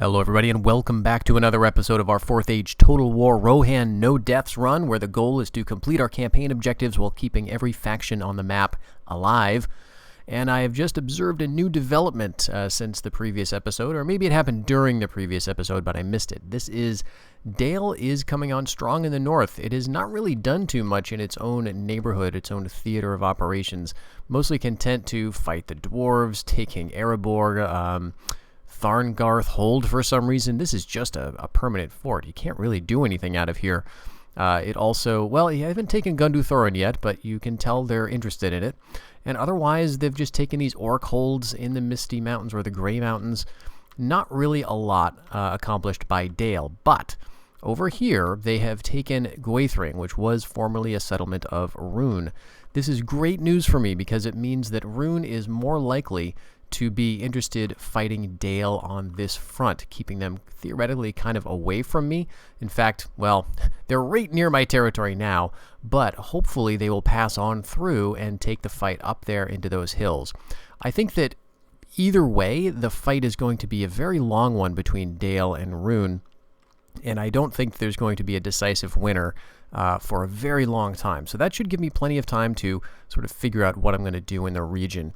Hello everybody and welcome back to another episode of our 4th Age Total War Rohan No Deaths run, where the goal is to complete our campaign objectives while keeping every faction on the map alive. And I have just observed a new development since the previous episode, or maybe it happened during the previous episode, but I missed it. This is Dale is coming on strong in the north. It has not really done too much in its own neighborhood, its own theater of operations. Mostly content to fight the dwarves, taking Erebor, Tharngarth Hold for some reason. This is just a permanent fort. You can't really do anything out of here. It also, well, you haven't taken Gunduthorin yet, but you can tell they're interested in it. And otherwise, they've just taken these orc holds in the Misty Mountains or the Grey Mountains. Not really a lot accomplished by Dale, but over here, they have taken Gwaithring, which was formerly a settlement of Rune. This is great news for me because it means that Rune is more likely to be interested fighting Dale on this front, keeping them theoretically kind of away from me. In fact, well, they're right near my territory now, but hopefully they will pass on through and take the fight up there into those hills. I think that either way, the fight is going to be a very long one between Dale and Rune, and I don't think there's going to be a decisive winner for a very long time. So that should give me plenty of time to sort of figure out what I'm going to do in the region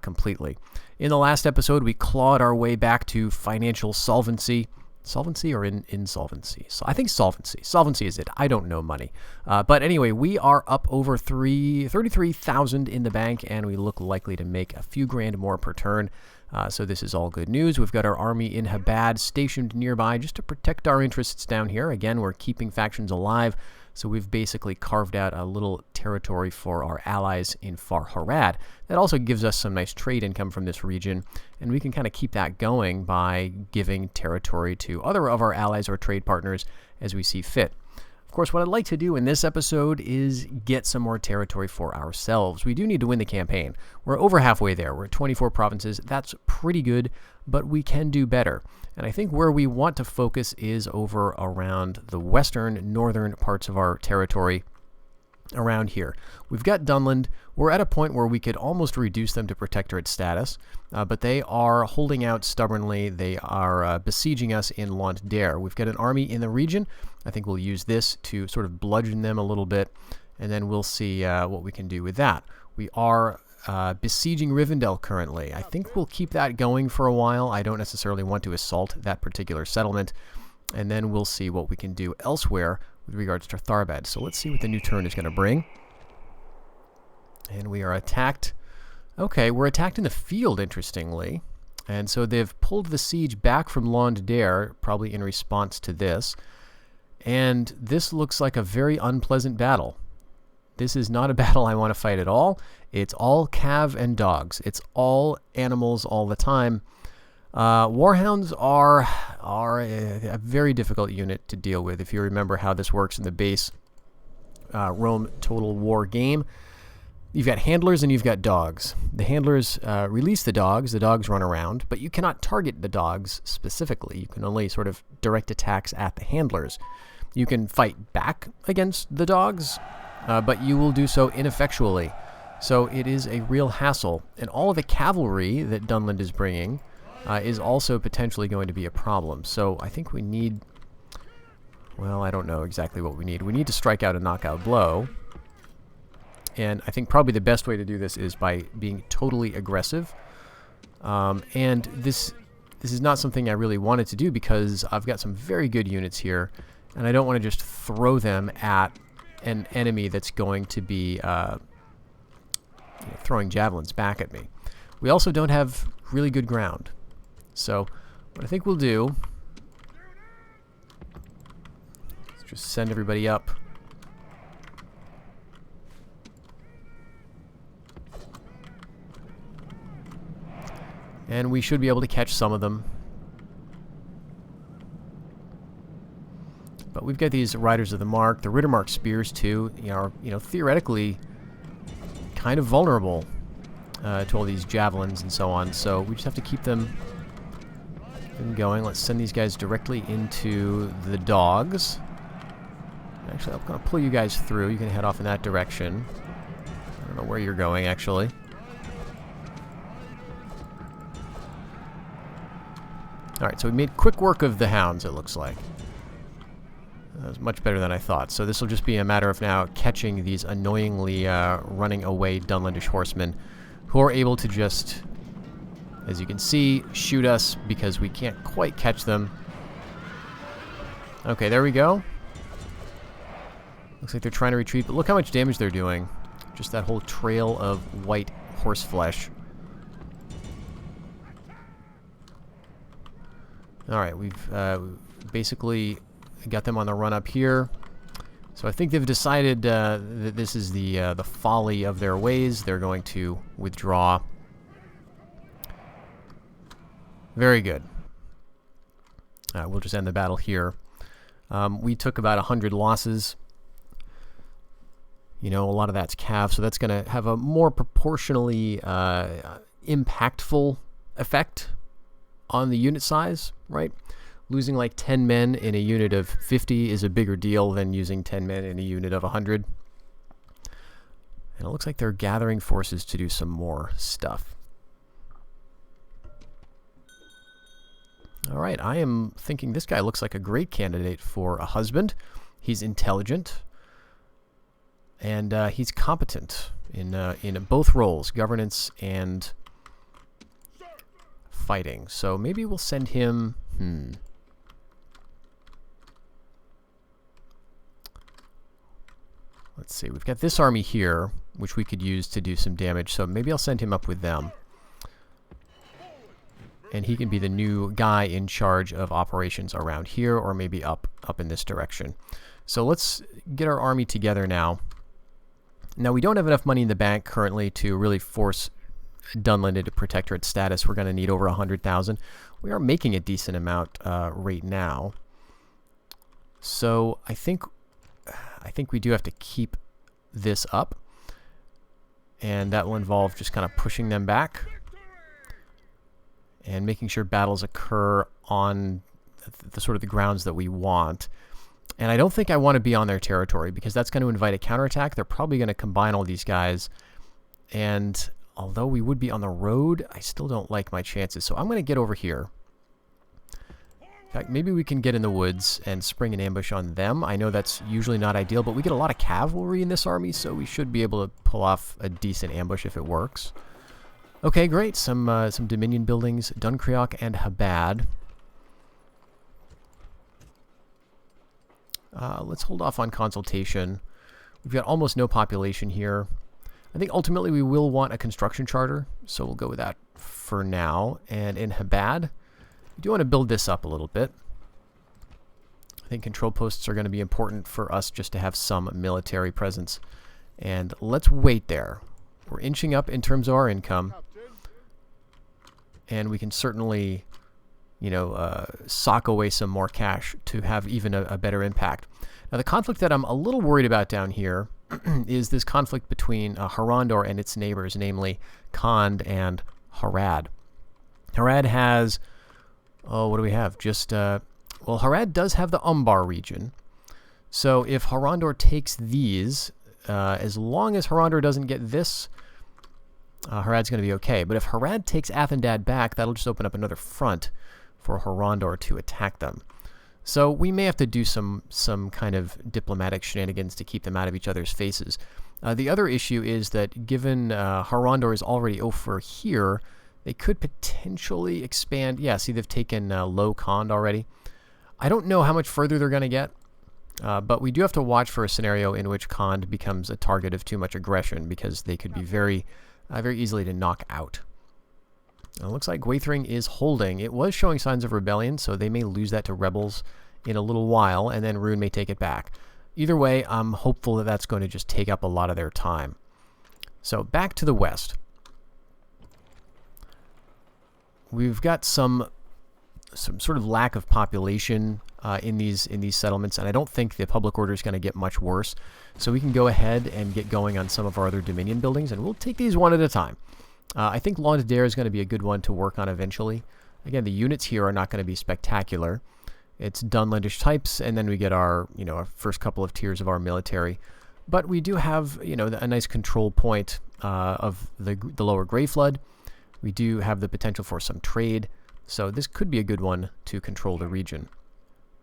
completely. In the last episode, we clawed our way back to financial solvency. Solvency or insolvency? So I think solvency. Solvency is it. I don't know money. But anyway, we are up over 33,000 in the bank, and we look likely to make a few grand more per turn. So this is all good news. We've got our army in Habad stationed nearby just to protect our interests down here. Again, we're keeping factions alive. So we've basically carved out a little territory for our allies in Far Harad. That also gives us some nice trade income from this region, and we can kind of keep that going by giving territory to other of our allies or trade partners as we see fit. Of course, what I'd like to do in this episode is get some more territory for ourselves. We do need to win the campaign. We're over halfway there. We're at 24 provinces. That's pretty good, but we can do better. And I think where we want to focus is over around the western, northern parts of our territory around here. We've got Dunland. We're at a point where we could almost reduce them to protectorate status, but they are holding out stubbornly. They are besieging us in Lontdare. We've got an army in the region. I think we'll use this to sort of bludgeon them a little bit, and then we'll see what we can do with that. We are besieging Rivendell currently. I think we'll keep that going for a while. I don't necessarily want to assault that particular settlement, and then we'll see what we can do elsewhere with regards to Tharbad. So let's see what the new turn is going to bring. And we are attacked. Okay, we're attacked in the field, interestingly. And so they've pulled the siege back from Lontdare, probably in response to this. And this looks like a very unpleasant battle. This is not a battle I want to fight at all. It's all cav and dogs. It's all animals all the time. Warhounds are a very difficult unit to deal with. If you remember how this works in the base Rome Total War game, you've got handlers and you've got dogs. The handlers release the dogs run around, but you cannot target the dogs specifically. You can only sort of direct attacks at the handlers. You can fight back against the dogs, but you will do so ineffectually. So it is a real hassle. And all of the cavalry that Dunland is bringing is also potentially going to be a problem. So I think we need, well, I don't know exactly what we need. We need to strike out a knockout blow. And I think probably the best way to do this is by being totally aggressive. And this is not something I really wanted to do because I've got some very good units here, and I don't want to just throw them at an enemy that's going to be throwing javelins back at me. We also don't have really good ground. So what I think we'll do is just send everybody up. And we should be able to catch some of them. But we've got these Riders of the Mark. The Rittermark spears, too, are theoretically kind of vulnerable to all these javelins and so on. So we just have to keep them going. Let's send these guys directly into the dogs. Actually, I'm going to pull you guys through. You can head off in that direction. I don't know where you're going, actually. Alright, so we made quick work of the hounds, it looks like. That was much better than I thought. So this will just be a matter of now catching these annoyingly running away Dunlandish horsemen who are able to just, as you can see, shoot us because we can't quite catch them. Okay, there we go. Looks like they're trying to retreat, but look how much damage they're doing. Just that whole trail of white horse flesh. Alright, we've basically got them on the run up here. So I think they've decided that this is the folly of their ways. They're going to withdraw. Very good. We'll just end the battle here. We took about 100 losses. You know, a lot of that's cav, so that's going to have a more proportionally impactful effect on the unit size, right? Losing like 10 men in a unit of 50 is a bigger deal than using 10 men in a unit of 100. And it looks like they're gathering forces to do some more stuff. Alright, I am thinking this guy looks like a great candidate for a husband. He's intelligent. And he's competent in both roles, governance and fighting. So maybe we'll send him... Let's see, we've got this army here, which we could use to do some damage, so maybe I'll send him up with them. And he can be the new guy in charge of operations around here, or maybe up in this direction. So let's get our army together now. Now, we don't have enough money in the bank currently to really force Dunland into protectorate status. We're going to need over 100,000. We are making a decent amount right now. So I think we do have to keep this up. And that will involve just kind of pushing them back and making sure battles occur on the sort of the grounds that we want. And I don't think I want to be on their territory because that's going to invite a counterattack. They're probably going to combine all these guys. And although we would be on the road, I still don't like my chances. So I'm going to get over here. In fact, maybe we can get in the woods and spring an ambush on them. I know that's usually not ideal, but we get a lot of cavalry in this army, so we should be able to pull off a decent ambush if it works. Okay, great. Some Dominion buildings, Dunkreok and Habad. Let's hold off on consultation. We've got almost no population here. I think ultimately we will want a construction charter, so we'll go with that for now. And in Habad, we do want to build this up a little bit. I think control posts are going to be important for us just to have some military presence. And let's wait there. We're inching up in terms of our income. And we can certainly, you know, sock away some more cash to have even a better impact. Now, the conflict that I'm a little worried about down here is this conflict between Harondor and its neighbors, namely Khand and Harad. Harad has, what do we have? Just, well, Harad does have the Umbar region. So if Harondor takes these, as long as Harondor doesn't get this, Harad's going to be okay. But if Harad takes Athendad back, that'll just open up another front for Harondor to attack them. So we may have to do some kind of diplomatic shenanigans to keep them out of each other's faces. The other issue is that given Harondor is already over here, they could potentially expand. Yeah, see, they've taken Low Khand already. I don't know how much further they're going to get, but we do have to watch for a scenario in which Khand becomes a target of too much aggression, because they could be very easily to knock out. It looks like Gwaithring is holding. It was showing signs of rebellion, so they may lose that to rebels in a little while, and then Rune may take it back. Either way, I'm hopeful that that's going to just take up a lot of their time. So back to the west. We've got some sort of lack of population in these settlements, and I don't think the public order is going to get much worse. So we can go ahead and get going on some of our other Dominion buildings, and we'll take these one at a time. I think Londader is going to be a good one to work on eventually. Again, the units here are not going to be spectacular. It's Dunlandish types, and then we get our, our first couple of tiers of our military. But we do have, a nice control point of the lower Grey Flood. We do have the potential for some trade. So this could be a good one to control the region.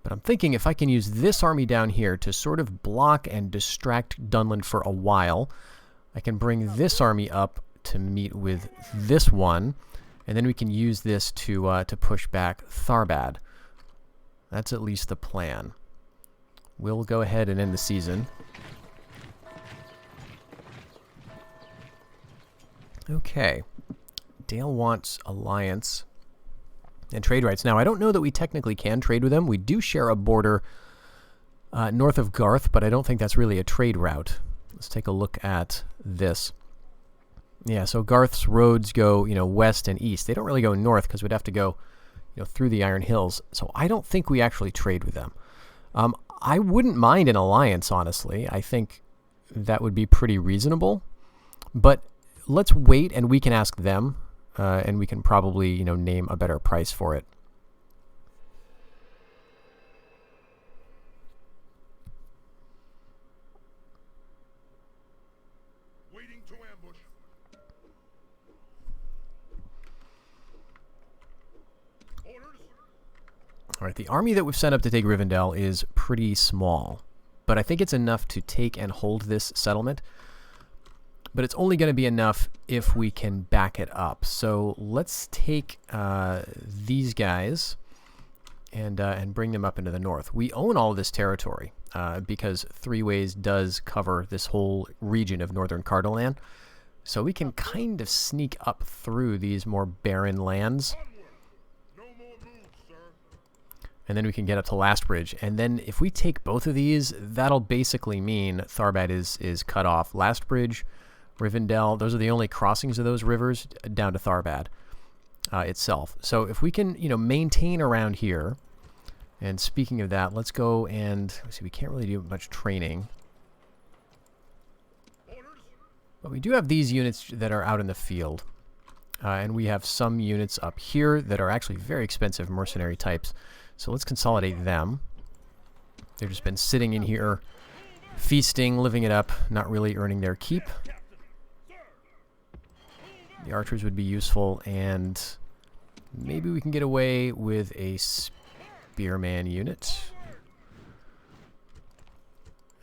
But I'm thinking if I can use this army down here to sort of block and distract Dunland for a while, I can bring this army up to meet with this one, and then we can use this to push back Tharbad. That's at least the plan. We'll go ahead and end the season. Okay. Dale wants alliance and trade rights. Now, I don't know that we technically can trade with them. We do share a border north of Garth, but I don't think that's really a trade route. Let's take a look at this. Yeah, so Garth's roads go, west and east. They don't really go north because we'd have to go, through the Iron Hills. So I don't think we actually trade with them. I wouldn't mind an alliance, honestly. I think that would be pretty reasonable. But let's wait, and we can ask them, and we can probably, name a better price for it. Waiting to ambush. Orders. All right, the army that we've sent up to take Rivendell is pretty small, but I think it's enough to take and hold this settlement. But it's only going to be enough if we can back it up. So let's take these guys and bring them up into the north. We own all of this territory because Three Ways does cover this whole region of northern Cardolan. So we can kind of sneak up through these more barren lands. No more moves, sir. And then we can get up to Lastbridge. And then if we take both of these, that'll basically mean Tharbad is cut off. Lastbridge, Rivendell, those are the only crossings of those rivers down to Tharbad itself. So if we can, maintain around here, and speaking of that, let's go and, see, we can't really do much training. Orders. But we do have these units that are out in the field. And we have some units up here that are actually very expensive mercenary types. So let's consolidate them. They've just been sitting in here, feasting, living it up, not really earning their keep. The archers would be useful, and maybe we can get away with a spearman unit.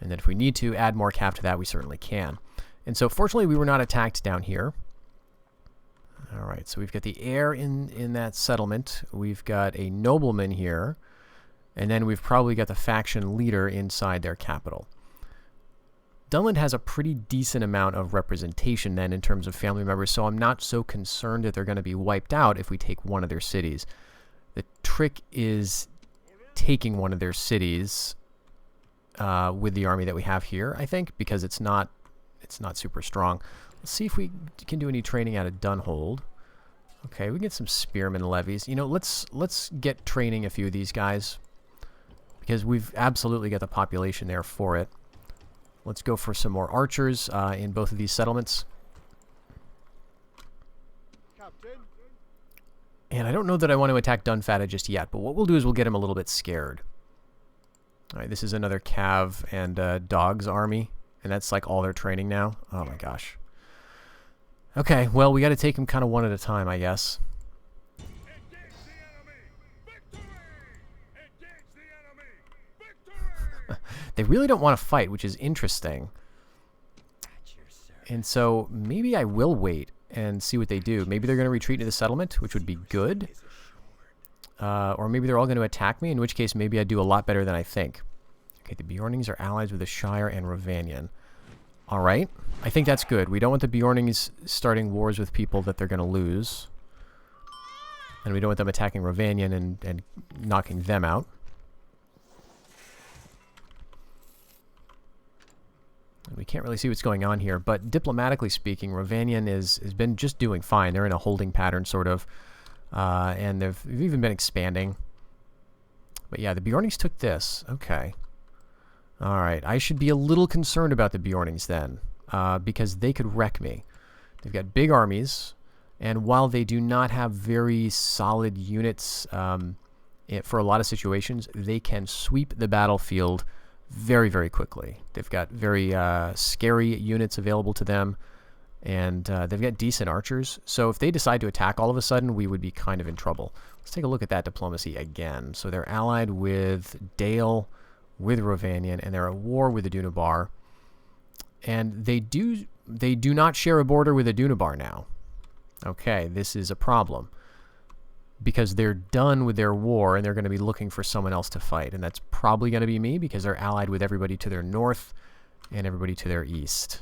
And then if we need to add more cap to that, we certainly can. And so fortunately we were not attacked down here. Alright, so we've got the heir in that settlement. We've got a nobleman here. And then we've probably got the faction leader inside their capital. Dunland has a pretty decent amount of representation then in terms of family members, so I'm not so concerned that they're going to be wiped out if we take one of their cities. The trick is taking one of their cities with the army that we have here, I think, because it's not super strong. Let's see if we can do any training out of Dunhold. Okay, we get some spearmen levies. Let's get training a few of these guys because we've absolutely got the population there for it. Let's go for some more archers in both of these settlements. Captain. And I don't know that I want to attack Dunfata just yet, but what we'll do is we'll get him a little bit scared. Alright, this is another Cav and Dogs army, and that's like all their training now. Oh my gosh. Okay, well, we got to take them kind of one at a time, I guess. Engage the enemy. Victory. Engage the enemy. Victory. They really don't want to fight, which is interesting. And so maybe I will wait and see what they do. Maybe they're going to retreat to the settlement, which would be good. Or maybe they're all going to attack me, in which case maybe I do a lot better than I think. Okay, the Bjornings are allies with the Shire and Rovanion. Alright, I think that's good. We don't want the Bjornings starting wars with people that they're going to lose. And we don't want them attacking Rovanion and knocking them out. We can't really see what's going on here, but diplomatically speaking, Rovanion has been just doing fine. They're in a holding pattern, sort of, and they've even been expanding. But yeah, the Bjornings took this. Okay. All right. I should be a little concerned about the Bjornings then, because they could wreck me. They've got big armies, and while they do not have very solid units for a lot of situations, they can sweep the battlefield very, very quickly. They've got very scary units available to them, And they've got decent archers. So if they decide to attack all of a sudden, we would be kind of in trouble. Let's take a look at that diplomacy again. So they're allied with Dale, with Rovanian, and they're at war with the Dunabar. And they do not share a border with the Dunabar now. Okay, this is a problem. Because they're done with their war, and they're going to be looking for someone else to fight. And that's probably going to be me, because they're allied with everybody to their north and everybody to their east.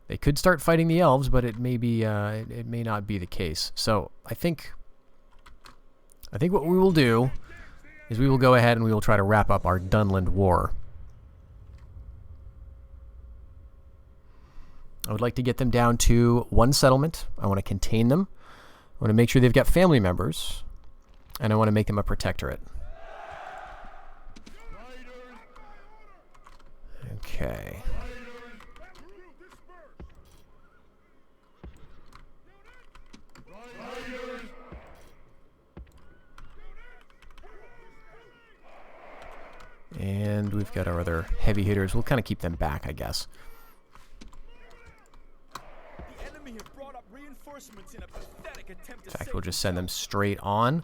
They could start fighting the elves, but it may be it may not be the case. So I think what we will do is we will go ahead and we will try to wrap up our Dunland war. I would like to get them down to one settlement. I want to contain them. I want to make sure they've got family members, and I want to make them a protectorate. Okay. And we've got our other heavy hitters. We'll kind of keep them back, I guess. In fact, we'll just send them straight on.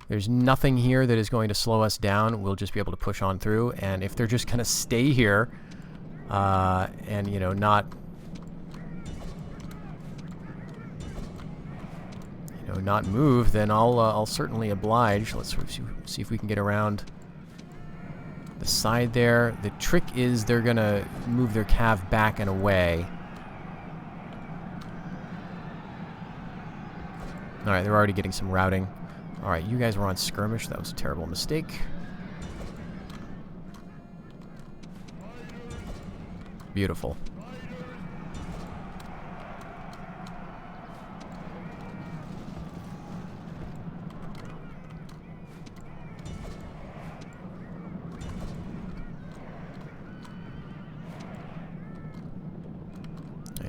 There's nothing here that is going to slow us down. We'll just be able to push on through. And if they're just going to stay here and, you know, not move, then I'll certainly oblige. Let's see if we can get around the side there. The trick is they're going to move their cav back and away. Alright, they're already getting some routing. Alright, you guys were on skirmish. That was a terrible mistake. Beautiful.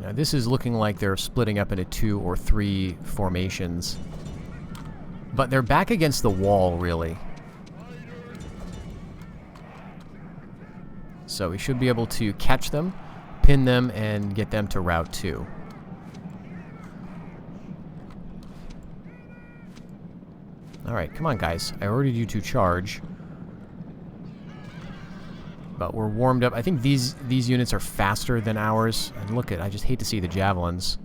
Now this is looking like they're splitting up into 2 or 3 formations. But they're back against the wall, really. So we should be able to catch them, pin them, and get them to route 2. Alright, come on guys. I ordered you to charge. But we're warmed up. I think these units are faster than ours. And look I just hate to see the javelins.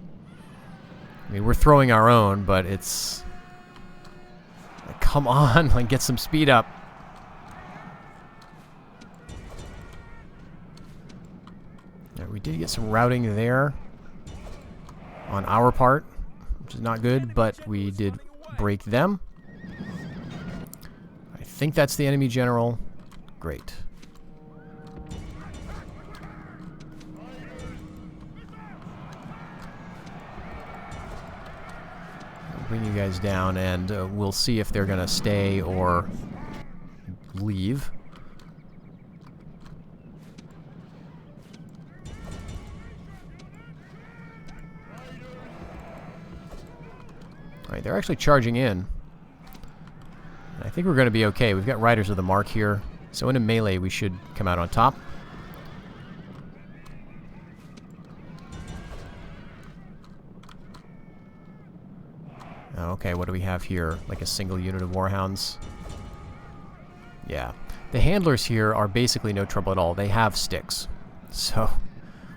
I mean, we're throwing our own, but it's... Like, come on, like, get some speed up. Yeah, we did get some routing there on our part, which is not good, but we did break them. I think that's the enemy general. Great. Bring you guys down, and we'll see if they're going to stay or leave. Alright, they're actually charging in. I think we're going to be okay. We've got Riders of the Mark here, so in a melee we should come out on top. Okay, what do we have here? Like a single unit of Warhounds? Yeah. The handlers here are basically no trouble at all. They have sticks. So,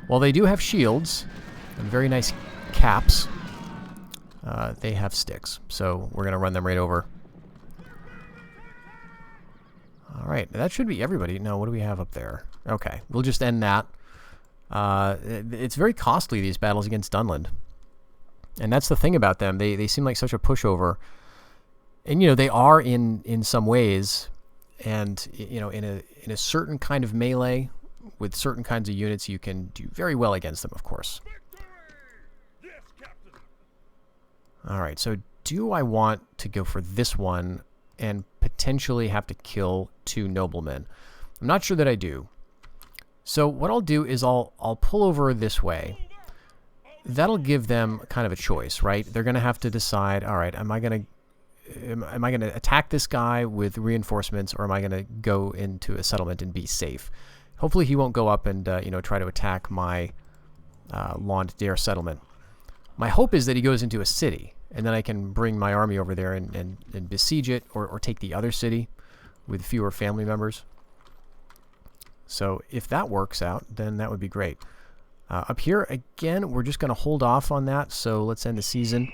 while they do have shields and very nice caps, they have sticks. So, we're going to run them right over. Alright, that should be everybody. No, what do we have up there? Okay, we'll just end that. It's very costly, these battles against Dunland. And that's the thing about them. They seem like such a pushover. And, you know, they are in some ways. And, you know, in a certain kind of melee, with certain kinds of units, you can do very well against them, of course. Yes, Captain. Alright, so do I want to go for this one and potentially have to kill 2 noblemen? I'm not sure that I do. So what I'll do is I'll pull over this way. That'll give them kind of a choice, right? They're going to have to decide, all right, am I going to attack this guy with reinforcements, or am I going to go into a settlement and be safe? Hopefully he won't go up and, you know, try to attack my Lond Dare settlement. My hope is that he goes into a city, and then I can bring my army over there and besiege it, or take the other city with fewer family members. So if that works out, then that would be great. Up here, again, we're just going to hold off on that, so let's end the season.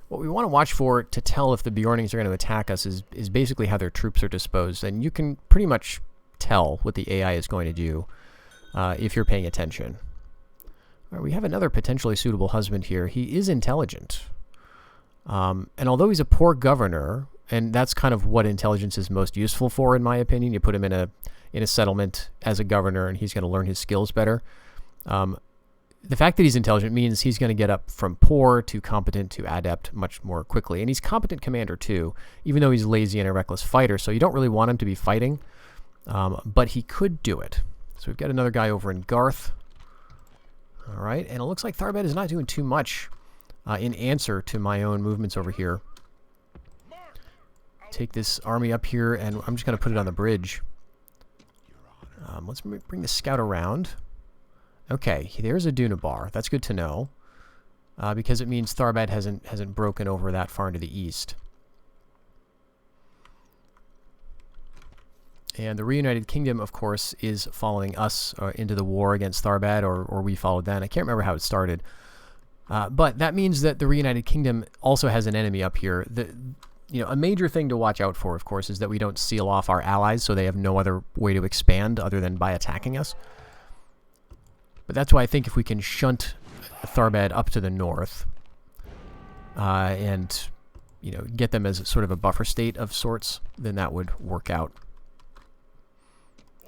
What we want to watch for to tell if the Bjornings are going to attack us is basically how their troops are disposed. And you can pretty much tell what the AI is going to do if you're paying attention. All right, we have another potentially suitable husband here. He is intelligent. And although he's a poor governor, and that's kind of what intelligence is most useful for, in my opinion, you put him in a settlement as a governor and he's going to learn his skills better. The fact that he's intelligent means he's going to get up from poor to competent to adept much more quickly. And he's competent commander too, even though he's lazy and a reckless fighter. So you don't really want him to be fighting, but he could do it. So we've got another guy over in Garth. All right, and it looks like Tharbad is not doing too much in answer to my own movements over here. Take this army up here, and I'm just going to put it on the bridge. Let's bring the scout around. Okay, there's a Dunabar. That's good to know, because it means Tharbad hasn't broken over that far into the east. And the Reunited Kingdom, of course, is following us into the war against Tharbad, or we followed them. I can't remember how it started. But that means that the Reunited Kingdom also has an enemy up here. A major thing to watch out for, of course, is that we don't seal off our allies, so they have no other way to expand other than by attacking us. But that's why I think if we can shunt Tharbad up to the north and get them as sort of a buffer state of sorts, then that would work out.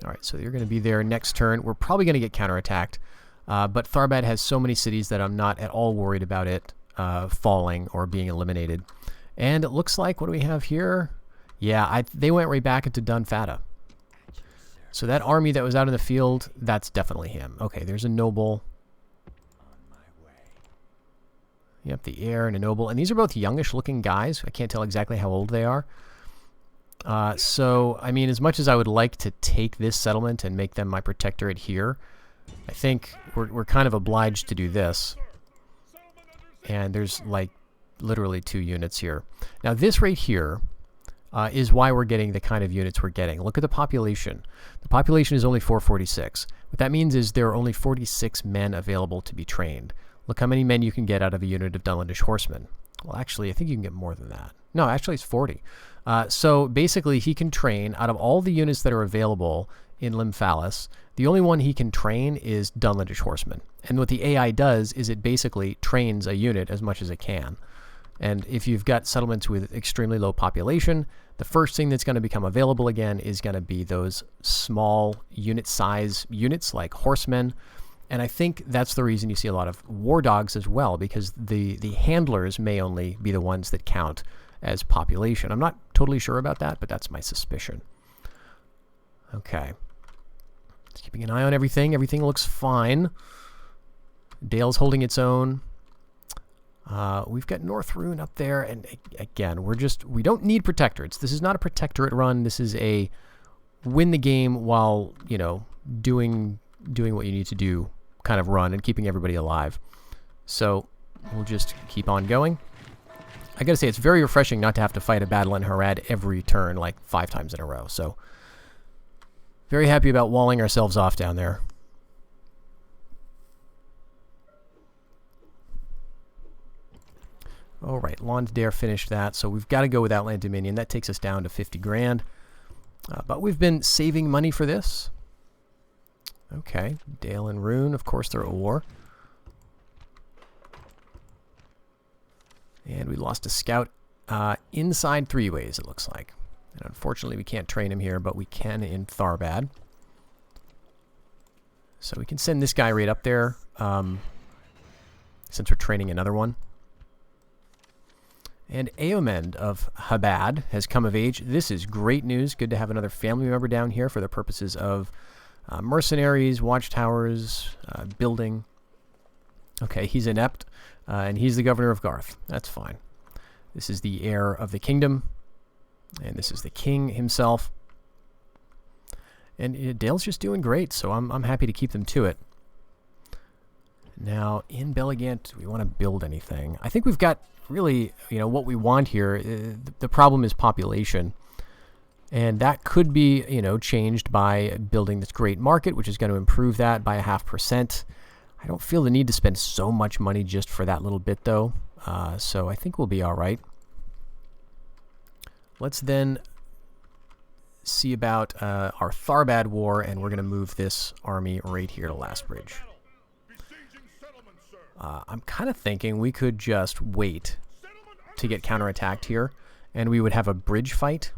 All right, so you're going to be there next turn. We're probably going to get counterattacked, but Tharbad has so many cities that I'm not at all worried about it falling or being eliminated. And it looks like, what do we have here? Yeah, they went right back into Dunfata. So that army that was out in the field, that's definitely him. Okay, there's a noble. Yep, the heir and a noble. And these are both youngish looking guys. I can't tell exactly how old they are. So, I mean, as much as I would like to take this settlement and make them my protectorate here, I think we're kind of obliged to do this. And there's like literally 2 units here. Now this right here is why we're getting the kind of units we're getting. Look at the population. The population is only 446. What that means is there are only 46 men available to be trained. Look how many men you can get out of a unit of Dunlandish horsemen. Well, actually, I think you can get more than that. No, actually, it's 40. So basically, he can train out of all the units that are available in Lymphalis. The only one he can train is Dunlandish horsemen. And what the AI does is it basically trains a unit as much as it can. And if you've got settlements with extremely low population, the first thing that's going to become available again is going to be those small unit size units like horsemen. And I think that's the reason you see a lot of war dogs as well, because the handlers may only be the ones that count as population. I'm not totally sure about that, but that's my suspicion. Okay. Just keeping an eye on everything. Everything looks fine. Dale's holding its own. We've got North Rune up there, and again, we don't need protectorates. This is not a protectorate run. This is a win the game while, doing what you need to do kind of run and keeping everybody alive. So we'll just keep on going. I gotta say, it's very refreshing not to have to fight a battle in Harad every turn, like 5 times in a row. So very happy about walling ourselves off down there. All right, Londare finished that, so we've got to go with Outland Dominion. That takes us down to 50 grand. But we've been saving money for this. Okay, Dale and Rune, of course, they're at war. And we lost a scout inside 3 ways, it looks like. And unfortunately, we can't train him here, but we can in Tharbad. So we can send this guy right up there, since we're training another one. And Eomend of Habad has come of age. This is great news. Good to have another family member down here for the purposes of mercenaries, watchtowers, building. Okay, he's inept, and he's the governor of Garth. That's fine. This is the heir of the kingdom, and this is the king himself. And Dale's just doing great, so I'm happy to keep them to it. Now, in Belligant, do we want to build anything? I think we've got really, what we want here. The problem is population. And that could be, changed by building this great market, which is going to improve that by 0.5%. I don't feel the need to spend so much money just for that little bit, though. So I think we'll be all right. Let's then see about our Tharbad War, and we're going to move this army right here to Last Bridge. I'm kind of thinking we could just wait to get counterattacked here, and we would have a bridge fight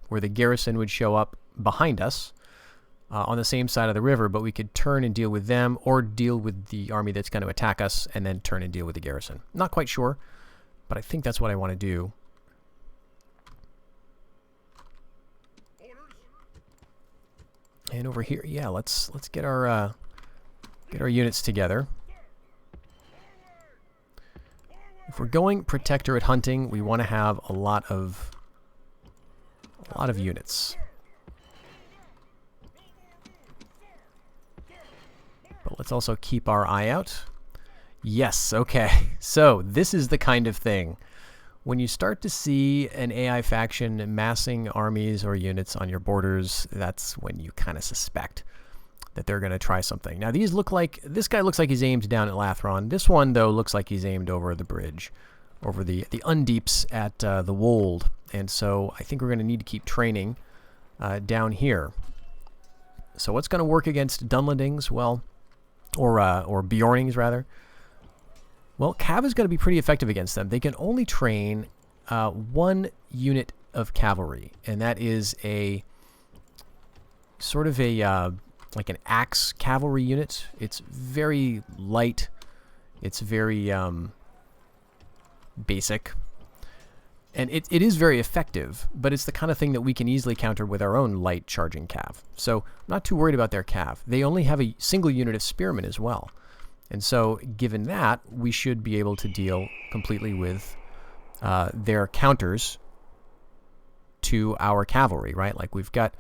where the garrison would show up behind us on the same side of the river, but we could turn and deal with them, or deal with the army that's going to attack us and then turn and deal with the garrison. Not quite sure, but I think that's what I want to do. And over here, yeah, let's get our units together. If we're going protectorate hunting, we want to have a lot of units. But let's also keep our eye out. Yes, okay. So this is the kind of thing. When you start to see an AI faction massing armies or units on your borders, that's when you kind of suspect that they're going to try something. Now these look like, this guy looks like he's aimed down at Lathron. This one, though, looks like he's aimed over the bridge, over the Undeeps at the Wold. And so I think we're going to need to keep training down here. So what's going to work against Dunlandings? Well, or Bjornings, rather. Well, Cav is going to be pretty effective against them. They can only train 1 unit of cavalry, and that is a sort of a like an axe cavalry unit. It's very light. It's very basic. And it is very effective, but it's the kind of thing that we can easily counter with our own light charging cav. So I'm not too worried about their cav. They only have a single unit of spearmen as well. And so given that, we should be able to deal completely with their counters to our cavalry, right? Like we've got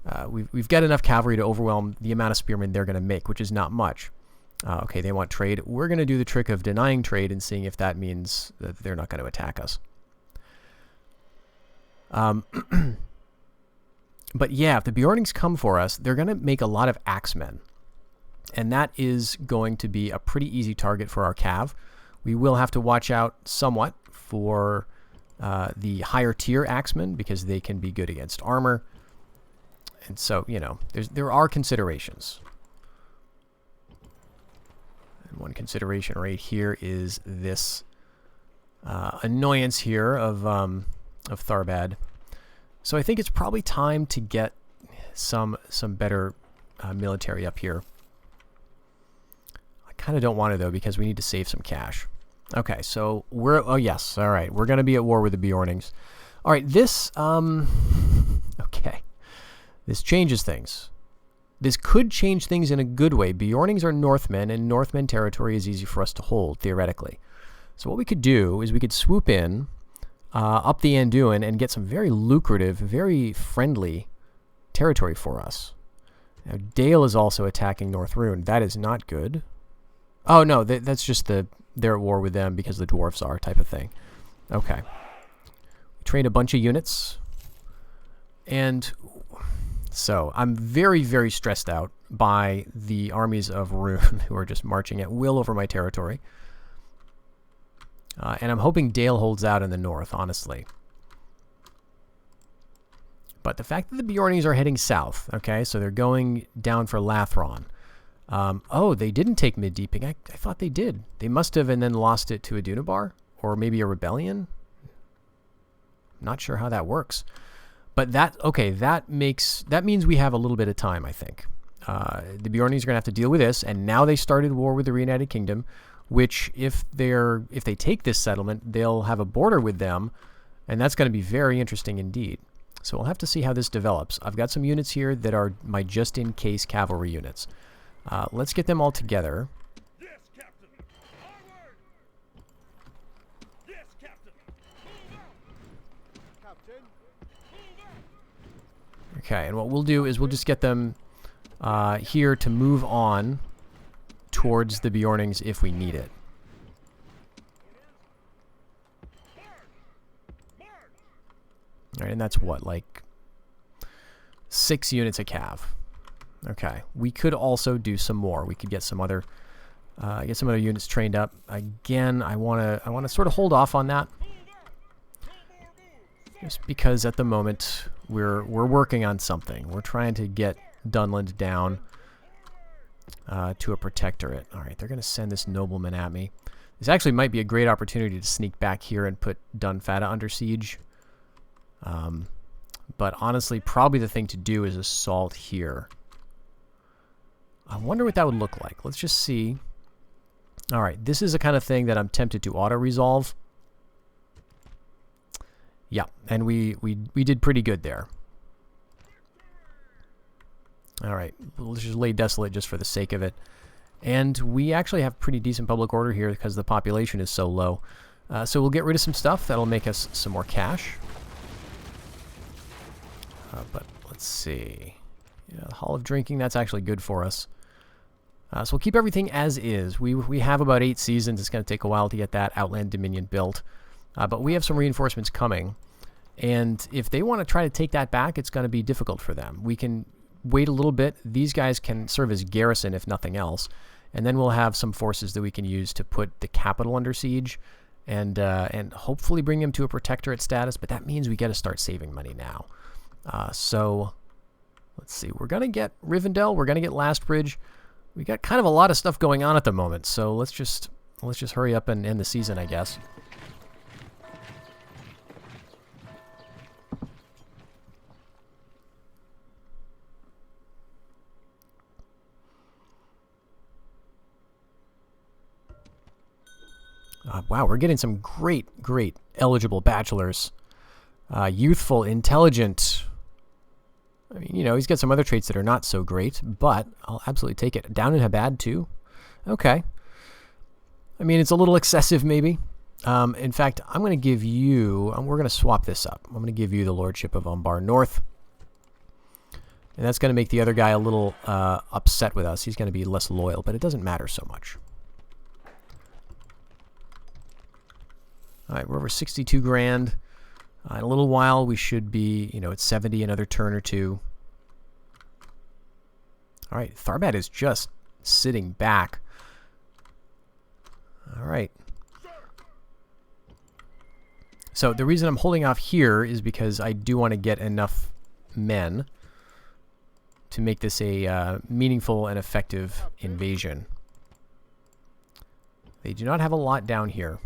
enough cavalry to overwhelm the amount of spearmen they're going to make, which is not much. Okay, they want trade. We're going to do the trick of denying trade and seeing if that means that they're not going to attack us. But yeah, if the Bjornings come for us, they're going to make a lot of axemen. And that is going to be a pretty easy target for our cav. We will have to watch out somewhat for the higher tier axemen, because they can be good against armor. And so, there are considerations. And one consideration right here is this annoyance here of Tharbad. So I think it's probably time to get some better military up here. I kind of don't want to, though, because we need to save some cash. Okay, so oh yes, all right, we're going to be at war with the Bjornings. All right, this, okay, this changes things. This could change things in a good way. Bjornings are Northmen, and Northmen territory is easy for us to hold, theoretically. So what we could do is we could swoop in up the Anduin and get some very lucrative, very friendly territory for us. Now, Dale is also attacking North Rune. That is not good. Oh, no, that's just they're at war with them because the dwarfs are type of thing. Okay. We trained a bunch of units. And so I'm very, very stressed out by the armies of Rune who are just marching at will over my territory. And I'm hoping Dale holds out in the north, honestly. But the fact that the Bjornings are heading south, okay, so they're going down for Lathron. Oh, they didn't take Mid-Deeping. I thought they did. They must have and then lost it to a Dunabar, or maybe a rebellion. Not sure how that works. But that means we have a little bit of time, I think. The Bjornings are going to have to deal with this, and now they started war with the Reunited Kingdom, which if they take this settlement, they'll have a border with them, and that's going to be very interesting indeed. So we'll have to see how this develops. I've got some units here that are my just-in-case cavalry units. Let's get them all together. Yes, Captain. Onward! Yes, Captain. Move out! Captain. Move out! We're Okay, and what we'll do is we'll just get them here to move on towards the Bjornings if we need it. All right, and that's what, like 6 units a cav. Okay, we could also do some more. We could get some other units trained up. Again, I want to sort of hold off on that, just because at the moment we're working on something. We're trying to get Dunland down to a protectorate. All right, they're going to send this nobleman at me. This actually might be a great opportunity to sneak back here and put Dunfata under siege. But honestly, probably the thing to do is assault here. I wonder what that would look like. Let's just see. All right, this is the kind of thing that I'm tempted to auto-resolve. Yeah, and we did pretty good there. All right, let's just lay desolate just for the sake of it. And we actually have pretty decent public order here because the population is so low. So we'll get rid of some stuff. That'll make us some more cash. But let's see. Yeah, the Hall of Drinking, that's actually good for us. So we'll keep everything as is. We have about 8 seasons. It's going to take a while to get that Outland Dominion built. But we have some reinforcements coming. And if they want to try to take that back, it's going to be difficult for them. We can wait a little bit. These guys can serve as garrison, if nothing else. And then we'll have some forces that we can use to put the capital under siege and hopefully bring them to a protectorate status. But that means we got to start saving money now. So let's see. We're going to get Rivendell. We're going to get Lastbridge. We got kind of a lot of stuff going on at the moment. So let's just hurry up and end the season, I guess. Wow, we're getting some great eligible bachelors. Youthful, intelligent. I mean, you know, he's got some other traits that are not so great, but I'll absolutely take it. Down in Habad, too? Okay. I mean, it's a little excessive, maybe. In fact, I'm going to give you... we're going to swap this up. I'm going to give you the Lordship of Umbar North. And that's going to make the other guy a little upset with us. He's going to be less loyal, but it doesn't matter so much. All right, we're over 62 grand. In a little while, we should be, you know, at 70, another turn or two. All right, Tharbad is just sitting back. All right. So the reason I'm holding off here is because I do want to get enough men to make this a meaningful and effective invasion. They do not have a lot down here.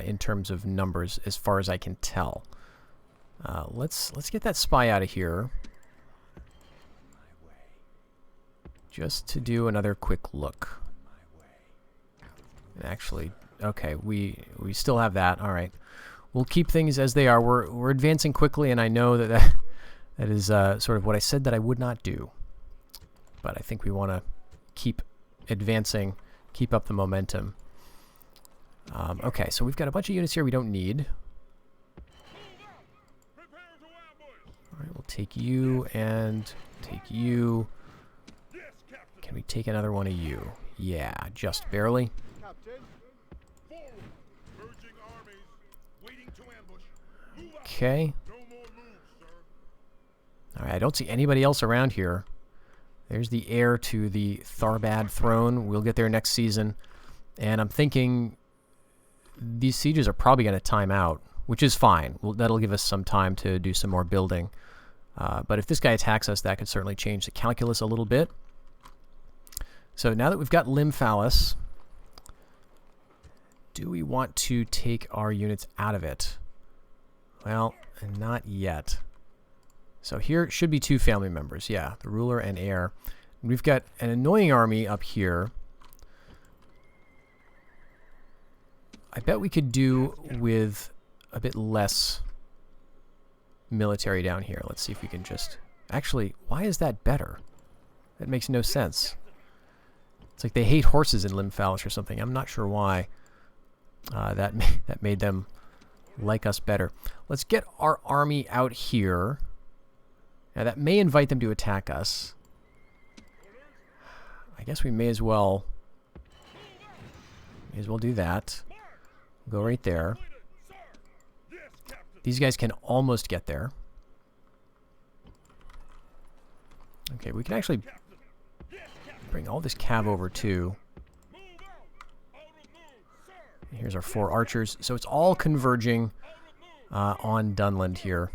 In terms of numbers, as far as I can tell. Let's get that spy out of here. Just to do another quick look. And actually, okay, we still have that. All right, we'll keep things as they are. We're advancing quickly, and I know that is sort of what I said that I would not do. But I think we want to keep advancing, keep up the momentum. Okay, so we've got a bunch of units here we don't need. Alright, we'll take you and take you. Can we take another one of you? Yeah, just barely. Okay. Alright, I don't see anybody else around here. There's the heir to the Tharbad throne. We'll get there next season. And I'm thinking... these sieges are probably going to time out, which is fine. That'll give us some time to do some more building. But if this guy attacks us, that could certainly change the calculus a little bit. So now that we've got Lymphalis, do we want to take our units out of it? Well, not yet. So here should be 2 family members. Yeah, the ruler and heir. We've got an annoying army up here. I bet we could do with a bit less military down here. Let's see if we can just... actually, why is that better? That makes no sense. It's like they hate horses in Lymphalis or something. I'm not sure why that made them like us better. Let's get our army out here. Now that may invite them to attack us. I guess we may as well do that. Go right there. These guys can almost get there. Okay, we can actually bring all this cav over too. And here's our 4 archers. So it's all converging on Dunland here.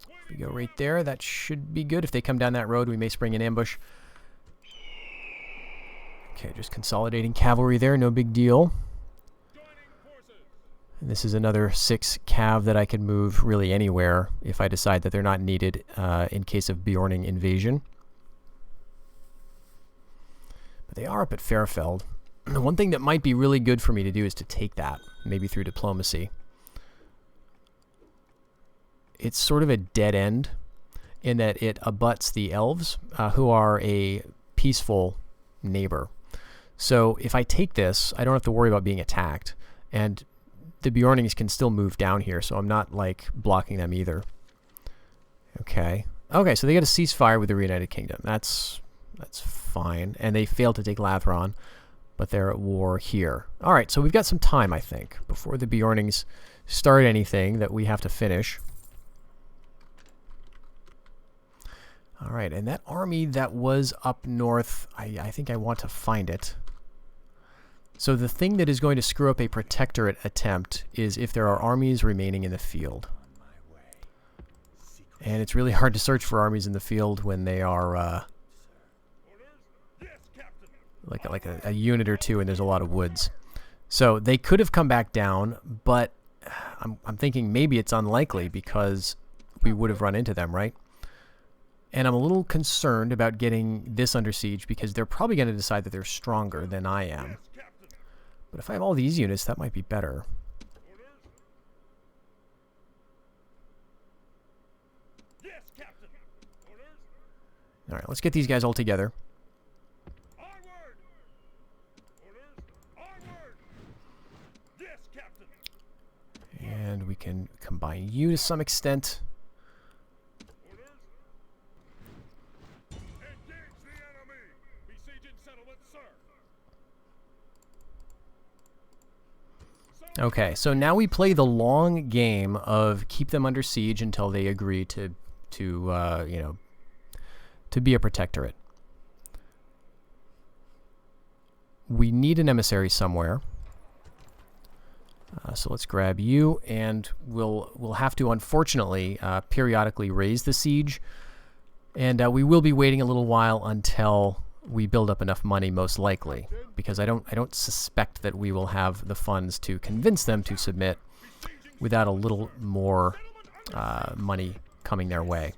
If we go right there, that should be good. If they come down that road, we may spring an ambush. Okay, just consolidating cavalry there, no big deal. And this is another 6 cav that I can move really anywhere if I decide that they're not needed in case of Bjorning invasion. But they are up at Fairfeld. One thing that might be really good for me to do is to take that, maybe through diplomacy. It's sort of a dead end in that it abuts the elves, who are a peaceful neighbor. So if I take this, I don't have to worry about being attacked. And the Bjornings can still move down here, so I'm not, like, blocking them either. Okay. Okay, so they get a ceasefire with the Reunited Kingdom. That's fine. And they failed to take Lathron, but they're at war here. All right, so we've got some time, I think, before the Bjornings start anything that we have to finish. All right, and that army that was up north, I think I want to find it. So the thing that is going to screw up a protectorate attempt is if there are armies remaining in the field. And it's really hard to search for armies in the field when they are like a unit or two and there's a lot of woods. So they could have come back down, but I'm thinking maybe it's unlikely because we would have run into them, right? And I'm a little concerned about getting this under siege because they're probably going to decide that they're stronger than I am. But if I have all these units, that might be better. All right, let's get these guys all together. And we can combine you to some extent. Okay, so now we play the long game of keep them under siege until they agree to be a protectorate. We need an emissary somewhere. So let's grab you, and we'll have to, unfortunately, periodically raise the siege. And we will be waiting a little while until we build up enough money, most likely, because I don't suspect that we will have the funds to convince them to submit without a little more money coming their way.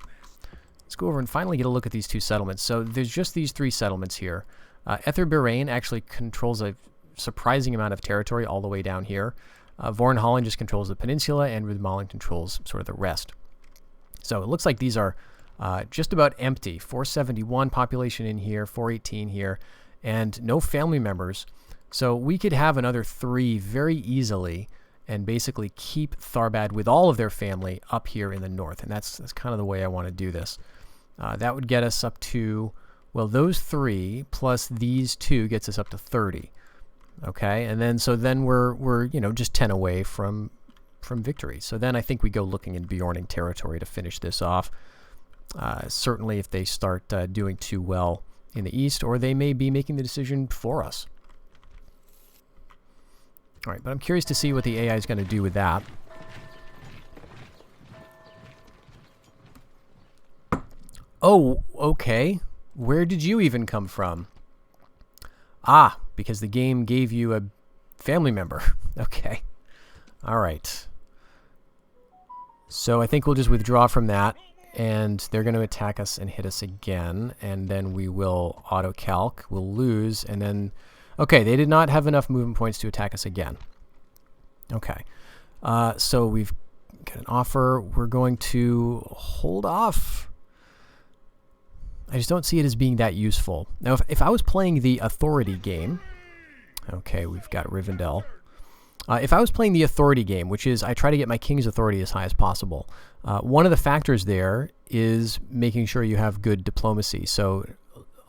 Let's go over and finally get a look at these 2 settlements. So there's just these 3 settlements here. Ether-Birain actually controls a surprising amount of territory all the way down here. Vorn Holland just controls the peninsula, and Rudmallen controls sort of the rest. So it looks like these are just about empty. 471 population in here, 418 here, and no family members. So we could have another 3 very easily and basically keep Tharbad with all of their family up here in the north. And that's kind of the way I want to do this. That would get us up to, well, those 3 plus these 2 gets us up to 30. Okay, and then then we're just 10 away from victory. So then I think we go looking in Bjorning territory to finish this off. Certainly if they start doing too well in the east, or they may be making the decision for us. All right, but I'm curious to see what the AI is going to do with that. Oh, okay. Where did you even come from? Ah, because the game gave you a family member. Okay. All right. So I think we'll just withdraw from that, and they're going to attack us and hit us again, and then we will auto-calc. We'll lose, and then... Okay, they did not have enough movement points to attack us again. Okay. So we've got an offer. We're going to hold off. I just don't see it as being that useful. Now, if I was playing the authority game... Okay, we've got Rivendell. If I was playing the authority game, which is I try to get my king's authority as high as possible, one of the factors there is making sure you have good diplomacy. So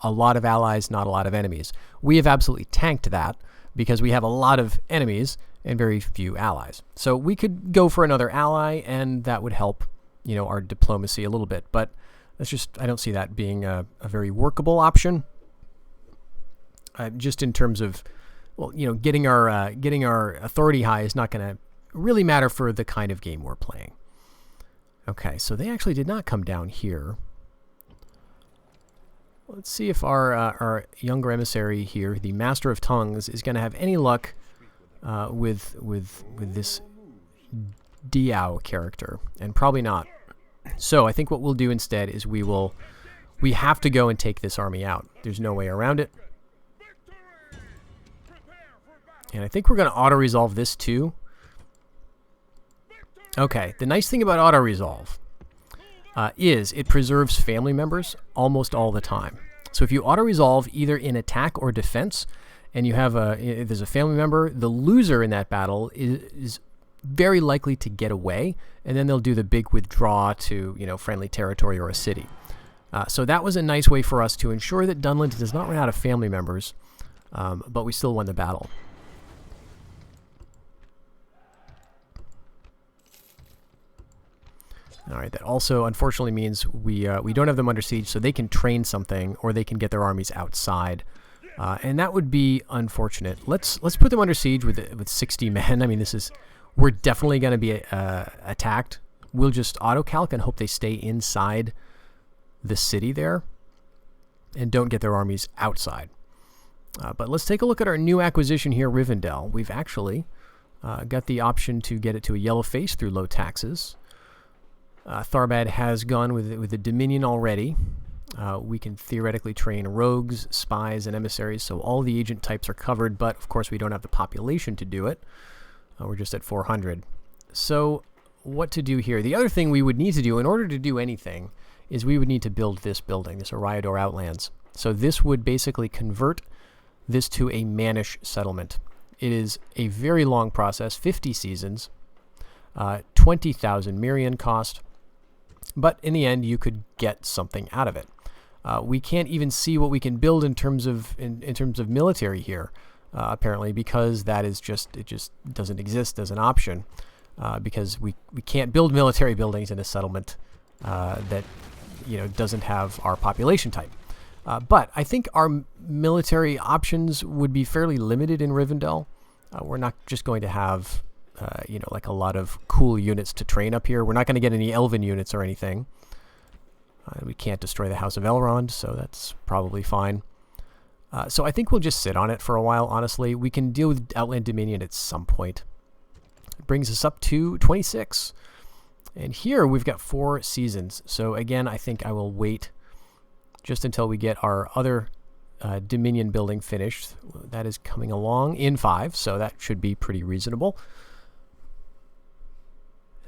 a lot of allies, not a lot of enemies. We have absolutely tanked that because we have a lot of enemies and very few allies. So we could go for another ally, and that would help, our diplomacy a little bit. But I don't see that being a very workable option. Just in terms of, getting our authority high is not going to really matter for the kind of game we're playing. Okay, so they actually did not come down here. Let's see if our younger emissary here, the Master of Tongues, is going to have any luck with this Diao character, and probably not. So I think what we'll do instead is we have to go and take this army out. There's no way around it. And I think we're going to auto-resolve this too. Okay, the nice thing about auto-resolve is it preserves family members almost all the time. So if you auto-resolve either in attack or defense, and you have there's a family member, the loser in that battle is very likely to get away, and then they'll do the big withdraw to friendly territory or a city. So that was a nice way for us to ensure that Dunland does not run out of family members, but we still won the battle. All right, that also unfortunately means we don't have them under siege, so they can train something or they can get their armies outside, and that would be unfortunate. Let's put them under siege with 60 men. I mean, we're definitely going to be attacked. We'll just auto-calc and hope they stay inside the city there and don't get their armies outside. But let's take a look at our new acquisition here, Rivendell. We've actually got the option to get it to a yellow face through low taxes. Tharbad has gone with the Dominion already. We can theoretically train rogues, spies, and emissaries, so all the agent types are covered, but of course we don't have the population to do it. We're just at 400. So what to do here? The other thing we would need to do in order to do anything is we would need to build this building, this Ariador Outlands. So this would basically convert this to a mannish settlement. It is a very long process, 50 seasons, 20,000 Mirian cost. But in the end, you could get something out of it. We can't even see what we can build in terms of military here, apparently, because it just doesn't exist as an option. Because we can't build military buildings in a settlement that doesn't have our population type. But I think our military options would be fairly limited in Rivendell. We're not just going to have like a lot of cool units to train up here. We're not going to get any elven units or anything. We can't destroy the House of Elrond, so that's probably fine. So I think we'll just sit on it for a while, honestly. We can deal with Outland Dominion at some point. It brings us up to 26. And here we've got 4 seasons. So again, I think I will wait just until we get our other Dominion building finished. That is coming along in 5, so that should be pretty reasonable.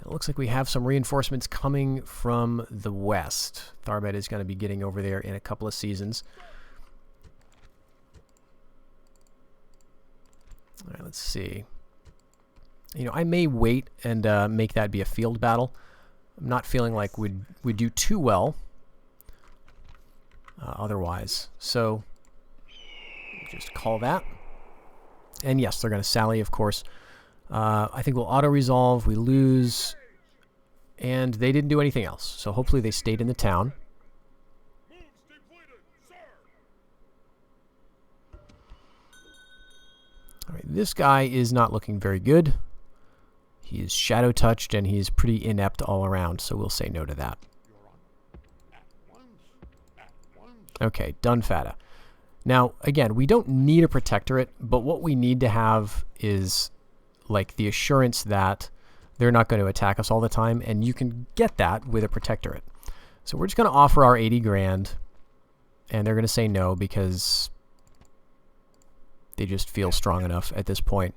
It looks like we have some reinforcements coming from the west. Tharbad is going to be getting over there in a couple of seasons. All right, let's see. I may wait and make that be a field battle. I'm not feeling like we'd do too well otherwise. So just call that. And yes, they're going to sally, of course. I think we'll auto-resolve. We lose. And they didn't do anything else. So hopefully they stayed in the town. All right, this guy is not looking very good. He is shadow-touched, and he's pretty inept all around. So we'll say no to that. Okay, Dunfata. Now, again, we don't need a protectorate, but what we need to have is like the assurance that they're not going to attack us all the time, and you can get that with a protectorate. So we're just going to offer our 80 grand, and they're going to say no because they just feel strong enough at this point.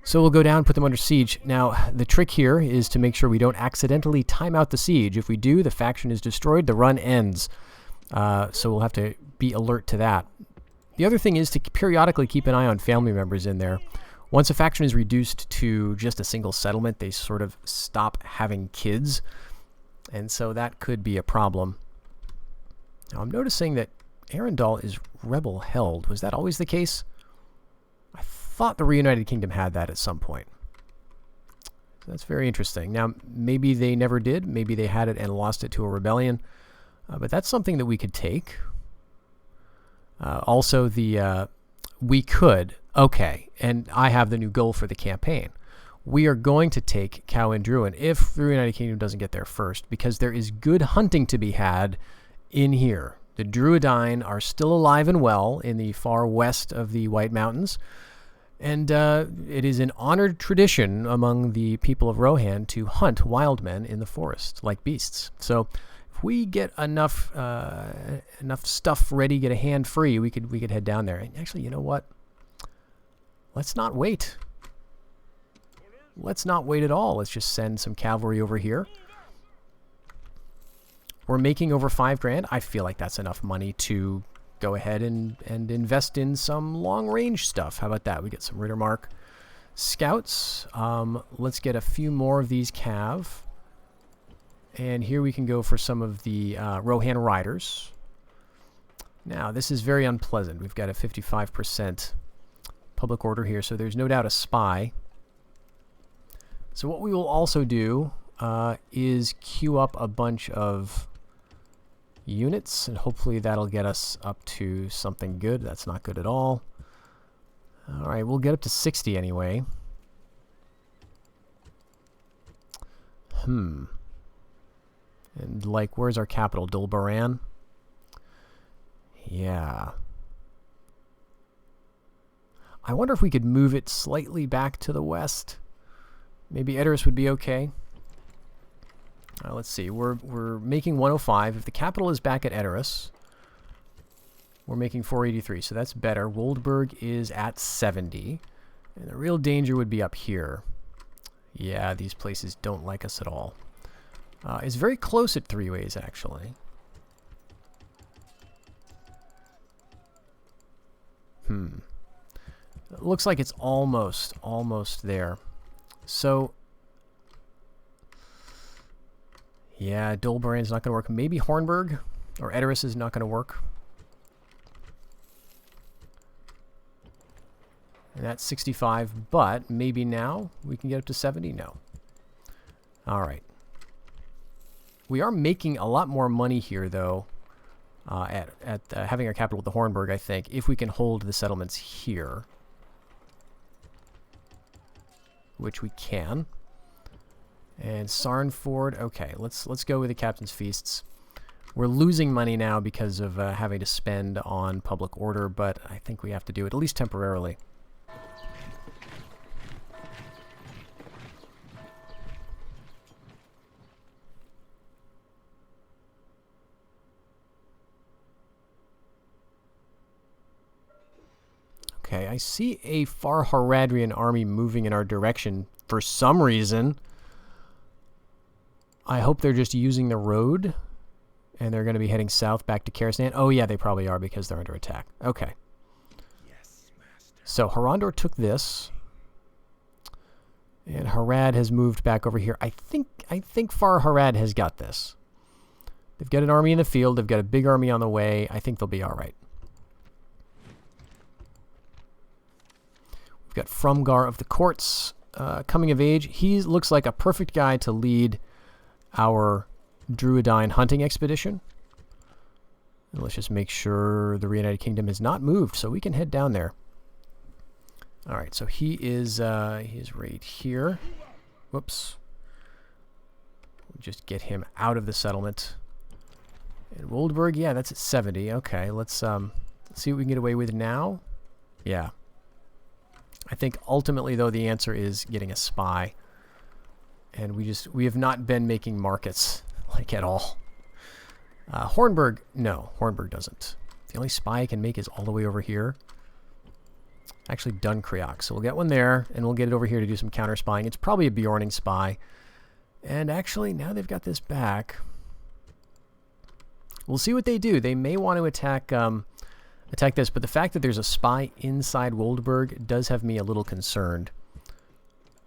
So we'll go down, put them under siege. Now, the trick here is to make sure we don't accidentally time out the siege. If we do, the faction is destroyed, the run ends. So we'll have to be alert to that. The other thing is to periodically keep an eye on family members in there. Once a faction is reduced to just a single settlement, they sort of stop having kids. And so that could be a problem. Now I'm noticing that Arendal is rebel held. Was that always the case? I thought the Reunited Kingdom had that at some point. So that's very interesting. Now, maybe they never did. Maybe they had it and lost it to a rebellion. But that's something that we could take. Also, we could. Okay, and I have the new goal for the campaign. We are going to take Cow and Druin if the United Kingdom doesn't get there first, because there is good hunting to be had in here. The Druidine are still alive and well in the far west of the White Mountains, and it is an honored tradition among the people of Rohan to hunt wild men in the forest like beasts. So if we get enough stuff ready, get a hand free, we could head down there. And actually, you know what? Let's not wait. Let's not wait at all. Let's just send some cavalry over here. We're making over $5 grand. I feel like that's enough money to go ahead and invest in some long-range stuff. How about that? We get some Rittermark scouts. Let's get a few more of these cav. And here we can go for some of the Rohan riders. Now, this is very unpleasant. We've got a 55% public order here, so there's no doubt a spy. So what we will also do is queue up a bunch of units, and hopefully that'll get us up to something good. That's not good at all. All right, we'll get up to 60 anyway. And like, where's our capital? Dulbaran? Yeah. I wonder if we could move it slightly back to the west. Maybe Edoras would be okay. Let's see. We're making 105. If the capital is back at Edoras, we're making 483. So that's better. Woldburg is at 70. And the real danger would be up here. Yeah, these places don't like us at all. It's very close at 3 ways, actually. It looks like it's almost there. So, yeah, Dulbaran's not going to work. Maybe Hornburg or Edoras is not going to work. And that's 65, but maybe now we can get up to 70? No. All right. We are making a lot more money here, though, at having our capital at the Hornburg, I think, if we can hold the settlements here. Which we can. And Sarnford, okay, let's go with the Captain's Feasts. We're losing money now because of having to spend on public order, but I think we have to do it, at least temporarily. Okay, I see a Far Haradrian army moving in our direction for some reason. I hope they're just using the road, and they're going to be heading south back to Karastan. Oh yeah, they probably are because they're under attack. Okay. Yes, master. So Harandor took this, and Harad has moved back over here. I think Far Harad has got this. They've got an army in the field. They've got a big army on the way. I think they'll be all right. Got Frumgar of the Courts coming of age. He looks like a perfect guy to lead our Druidine hunting expedition. And let's just make sure the Reunited Kingdom has not moved, so we can head down there. All right, so he is right here. Whoops. We'll just get him out of the settlement. And Woldburg, yeah, that's at 70. Okay, let's see what we can get away with now. Yeah. I think ultimately, though, the answer is getting a spy. And we have not been making markets, like, at all. Hornburg, no, Hornburg doesn't. The only spy I can make is all the way over here. Actually, Dunkreok. So we'll get one there, and we'll get it over here to do some counter spying. It's probably a Bjorning spy. And actually, now they've got this back. We'll see what they do. They may want to attack this, but the fact that there's a spy inside Woldburg does have me a little concerned.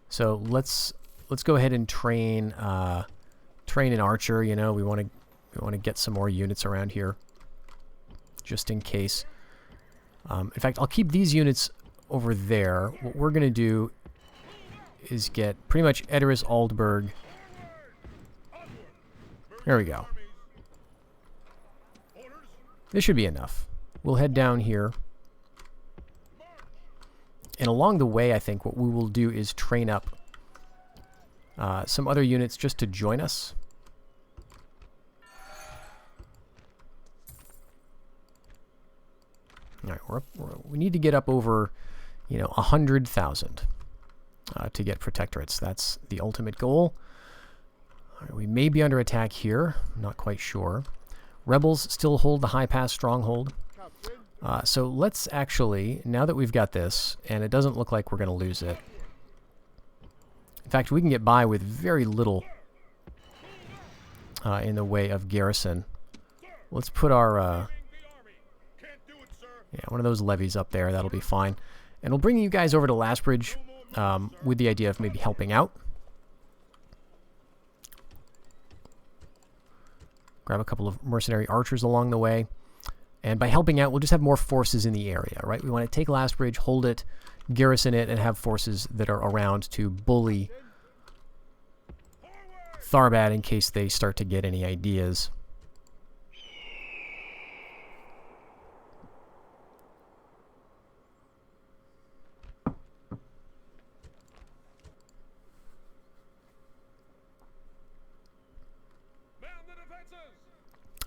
So let's go ahead and train train an archer. You know, we want to get some more units around here, just in case. In fact, I'll keep these units over there. What we're going to do is get pretty much Edoras Aldberg. There we go. This should be enough. We'll head down here. And along the way, I think what we will do is train up some other units just to join us. All right, we need to get up over, 100,000 to get protectorates. That's the ultimate goal. All right, we may be under attack here. I'm not quite sure. Rebels still hold the high pass stronghold. So let's actually, now that we've got this, and it doesn't look like we're going to lose it. In fact, we can get by with very little in the way of garrison. Let's put our, one of those levies up there. That'll be fine. And we'll bring you guys over to Lastbridge with the idea of maybe helping out. Grab a couple of mercenary archers along the way. And by helping out, we'll just have more forces in the area, right? We want to take Lastbridge, hold it, garrison it, and have forces that are around to bully Tharbad in case they start to get any ideas.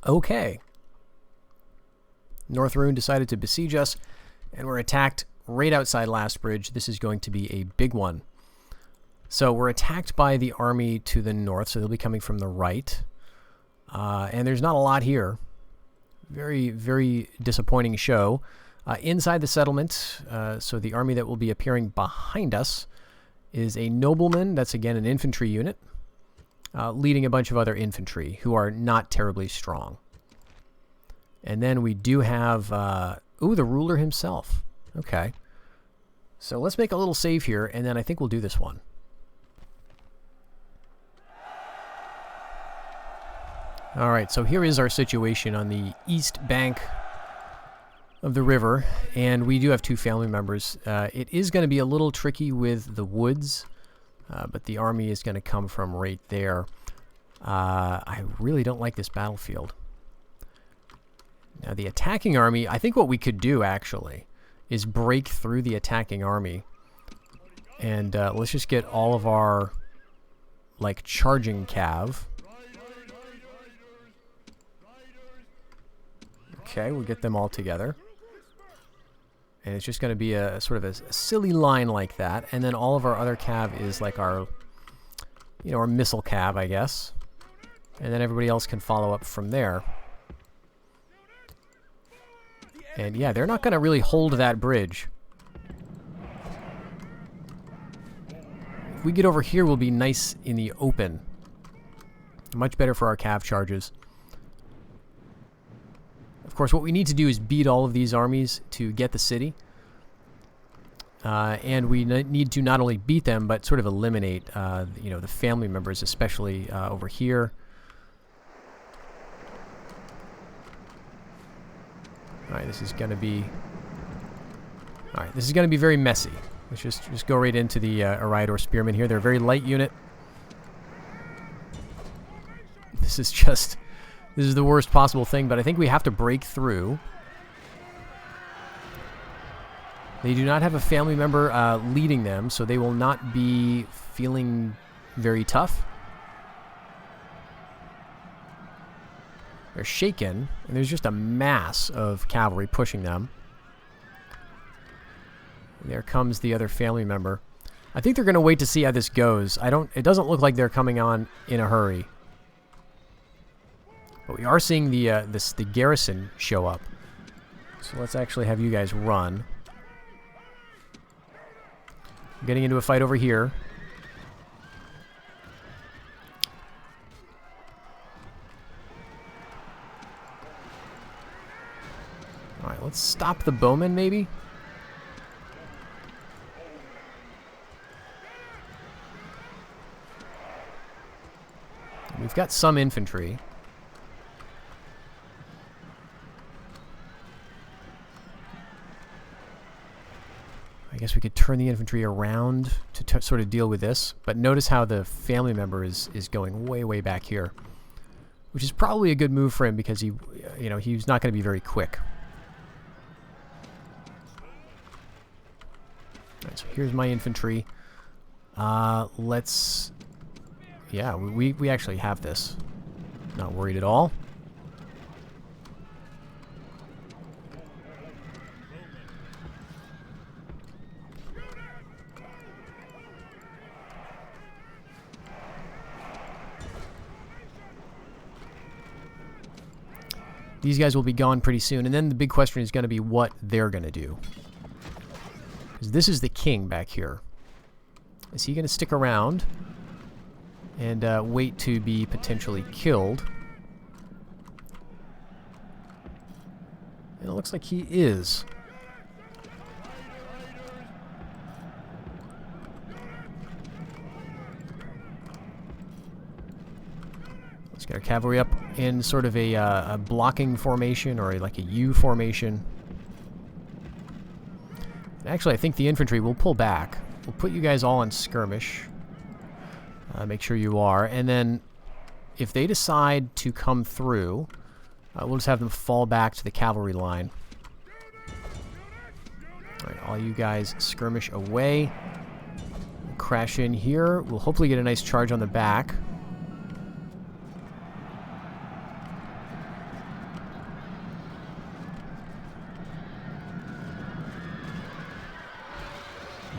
Okay. North Rune decided to besiege us, and we're attacked right outside Lastbridge. This is going to be a big one. So we're attacked by the army to the north, so they'll be coming from the right. And there's not a lot here. Very, very disappointing show. Inside the settlement, so the army that will be appearing behind us is a nobleman. That's, again, an infantry unit, leading a bunch of other infantry who are not terribly strong. And then we do have, the ruler himself. Okay. So let's make a little save here, and then I think we'll do this one. Alright, so here is our situation on the east bank of the river, and we do have two family members. It is going to be a little tricky with the woods, but the army is going to come from right there. I really don't like this battlefield. Now, the attacking army, I think what we could do, actually, is break through the attacking army. And let's just get all of our, charging cav. Okay, we'll get them all together. And it's just going to be a sort of a silly line like that. And then all of our other cav is like our, our missile cav, I guess. And then everybody else can follow up from there. And yeah, they're not going to really hold that bridge. If we get over here, we'll be nice in the open. Much better for our cav charges. Of course, what we need to do is beat all of these armies to get the city. And we need to not only beat them, but sort of eliminate, the family members, especially over here. All right, this is going to be very messy. Let's just go right into the Eriador Spearmen here. They're a very light unit. This is the worst possible thing, but I think we have to break through. They do not have a family member leading them, so they will not be feeling very tough. They're shaken, and there's just a mass of cavalry pushing them. There comes the other family member. I think they're going to wait to see how this goes. It doesn't look like they're coming on in a hurry. But we are seeing the garrison show up. So let's actually have you guys run. I'm getting into a fight over here. Alright, let's stop the bowmen, maybe? We've got some infantry. I guess we could turn the infantry around to sort of deal with this. But notice how the family member is going way, way back here. Which is probably a good move for him because he, you know, he's not going to be very quick. Alright, so here's my infantry. Let's... Yeah, we actually have this. Not worried at all. These guys will be gone pretty soon, and then the big question is going to be what they're going to do. Because this is the king back here. Is he going to stick around and wait to be potentially killed? And it looks like he is. Let's get our cavalry up in sort of a blocking formation, or like a U formation. Actually, I think the infantry will pull back. We'll put you guys all in skirmish. Make sure you are. And then if they decide to come through, we'll just have them fall back to the cavalry line. Alright, all you guys skirmish away. We'll crash in here. We'll hopefully get a nice charge on the back.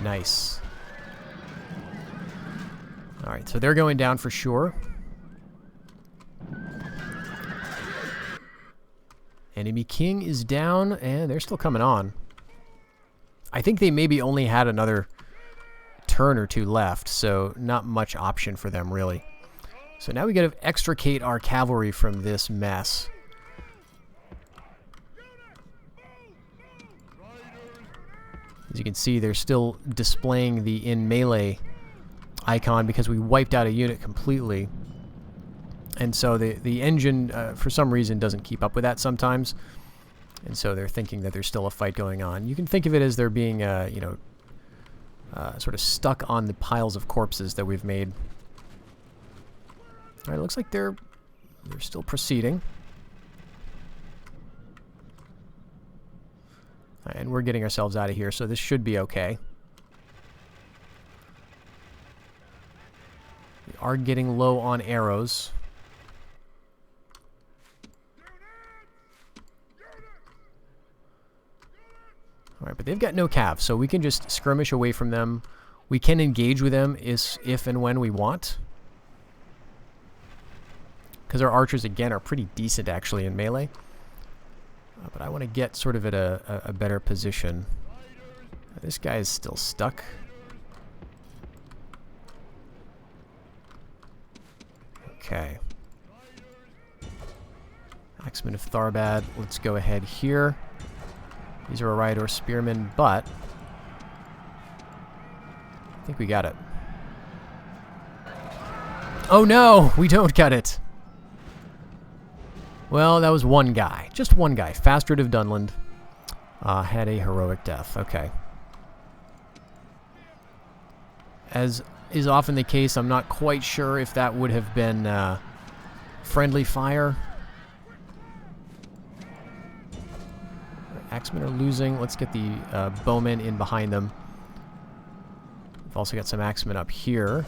Nice. Alright, so they're going down for sure. Enemy king is down, and they're still coming on. I think they maybe only had another turn or two left, so not much option for them, really. So now we got to extricate our cavalry from this mess. As you can see, they're still displaying the in melee icon because we wiped out a unit completely. And so the engine, for some reason, doesn't keep up with that sometimes. And so they're thinking that there's still a fight going on. You can think of it as they're being, you know, sort of stuck on the piles of corpses that we've made. All right, it looks like they're still proceeding. And we're getting ourselves out of here, so this should be okay. We are getting low on arrows. Alright, but they've got no calves, so we can just skirmish away from them. We can engage with them if and when we want. Because our archers, again, are pretty decent, actually, in melee. But I want to get sort of at a better position. This guy is still stuck. Okay. Axemen of Tharbad. Let's go ahead here. These are a Rhydor spearmen, but I think we got it. Oh no! We don't got it! Well, that was one guy. Just one guy. Fastard of Dunland had a heroic death. Okay. As is often the case, I'm not quite sure if that would have been friendly fire. Axemen are losing. Let's get the bowmen in behind them. We've also got some axemen up here.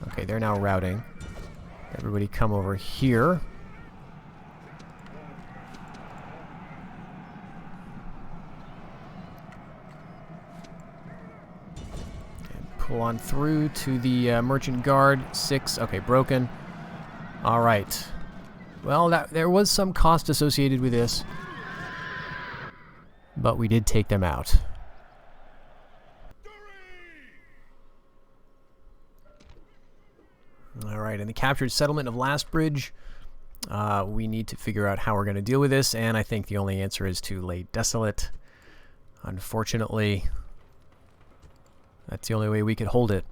Okay, they're now routing. Everybody come over here. Pull on through to the merchant guard. 6. Okay, broken. All right. Well, there was some cost associated with this, but we did take them out. All right, in the captured settlement of Lastbridge, we need to figure out how we're going to deal with this, and I think the only answer is to lay desolate. Unfortunately, that's the only way we could hold it.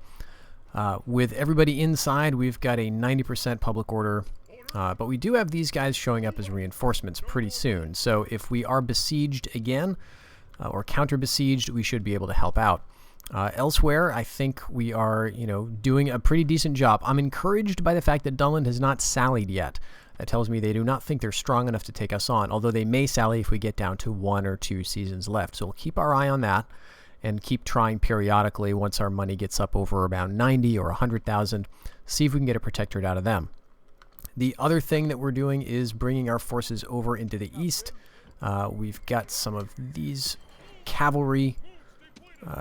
With everybody inside, we've got a 90% public order, but we do have these guys showing up as reinforcements pretty soon. So if we are besieged again, or counter-besieged, we should be able to help out. Elsewhere, I think we are, doing a pretty decent job. I'm encouraged by the fact that Dunland has not sallied yet. That tells me they do not think they're strong enough to take us on, although they may sally if we get down to 1 or 2 seasons left. So we'll keep our eye on that and keep trying periodically once our money gets up over about 90 or 100,000, see if we can get a protectorate out of them. The other thing that we're doing is bringing our forces over into the east. We've got some of these cavalry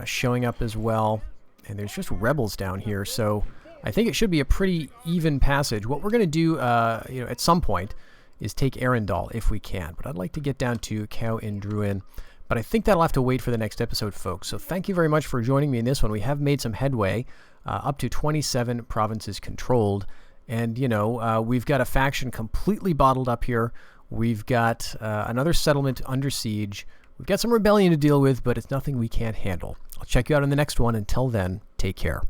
showing up as well, and there's just rebels down here, so I think it should be a pretty even passage. What we're going to do, at some point, is take Arendal if we can, but I'd like to get down to Cow in Druin. But I think that'll have to wait for the next episode, folks. So thank you very much for joining me in this one. We have made some headway, up to 27 provinces controlled. And, we've got a faction completely bottled up here. We've got another settlement under siege. We've got some rebellion to deal with, but it's nothing we can't handle. I'll check you out in the next one. Until then, take care.